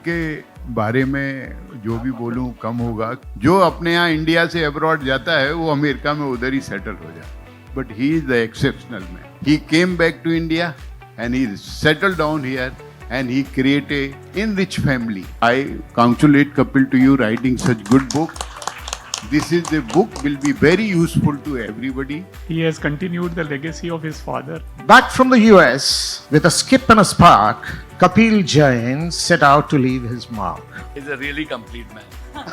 के बारे में जो भी बोलूं कम होगा. जो अपने यहाँ इंडिया से अब्रॉड जाता है वो अमेरिका में उधर ही सेटल हो जाता है. But he is the exceptional man. He came back to India and he settled down here and he created a enriched family. I congratulate Kapil to you writing such good book. This is the book will be very useful to everybody. He has continued the legacy of his father. Back from the US, with a skip and a spark, Kapil Jain set out to leave his mark. He's a really complete man.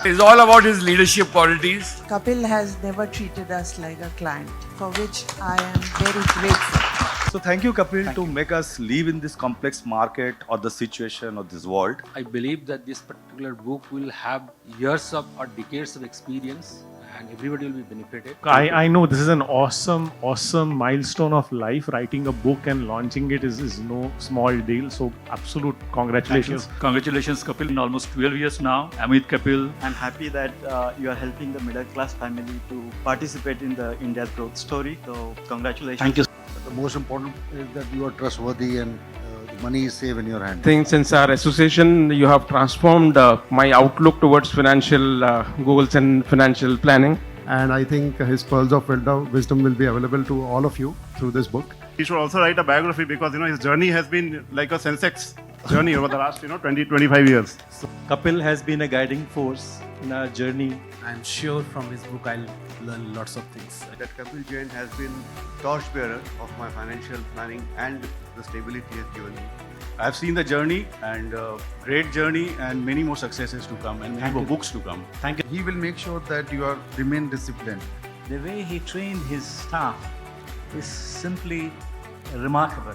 It's all about his leadership qualities. Kapil has never treated us like a client, for which I am very grateful. So thank you, Kapil, to make us live in this complex market or the situation of this world. I believe that this particular book will have years of or decades of experience and everybody will be benefited. I know this is an awesome milestone of life. Writing a book and launching it is no small deal. So absolute congratulations. Congratulations, Kapil. In almost 12 years now, Amit Kapil. I'm happy that you are helping the middle class family to participate in the India's growth story. So congratulations. Thank you. The most important is that you are trustworthy and the money is safe in your hand. I think since our association, you have transformed my outlook towards financial goals and financial planning. And I think his pearls of wisdom will be available to all of you through this book. He should also write a biography because his journey has been like a Sensex journey over the last 20-25 years. So, Kapil has been a guiding force in our journey. I'm sure from his book I'll learn lots of things. That Kapil Jain has been torchbearer of my financial planning and the stability he has given me. I've seen the journey and great journey and many more successes to come and many more books to come. Thank you. He will make sure that you are remain disciplined. The way he trained his staff is simply remarkable.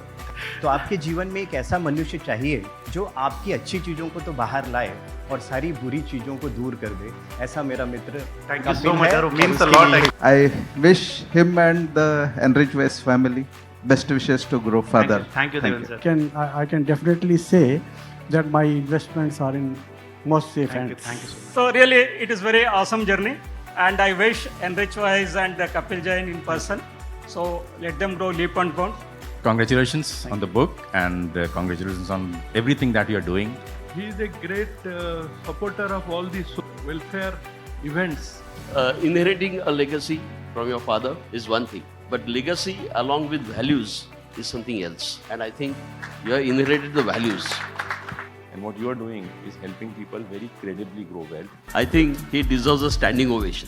तो आपके जीवन में एक ऐसा मनुष्य चाहिए जो आपकी अच्छी चीज़ों को तो बाहर लाए और सारी बुरी चीज़ों को दूर कर दे. ऐसा मेरा मित्र Thank you so much. It means a lot. I wish him and the Enrich West family best wishes to grow further. Thank you, Devan sir. I can definitely say that my investments are in most safe hands. Thank you so much. So really, it is very awesome journey, and I wish Enrich Wise and Kapil Jain in person. So let them grow leap and bound. Congratulations on the book and congratulations on everything that you are doing. He is a great supporter of all these welfare events. Inheriting a legacy from your father is one thing, but legacy along with values is something else. And I think you have inherited the values. And what you are doing is helping people very credibly grow well. I think he deserves a standing ovation.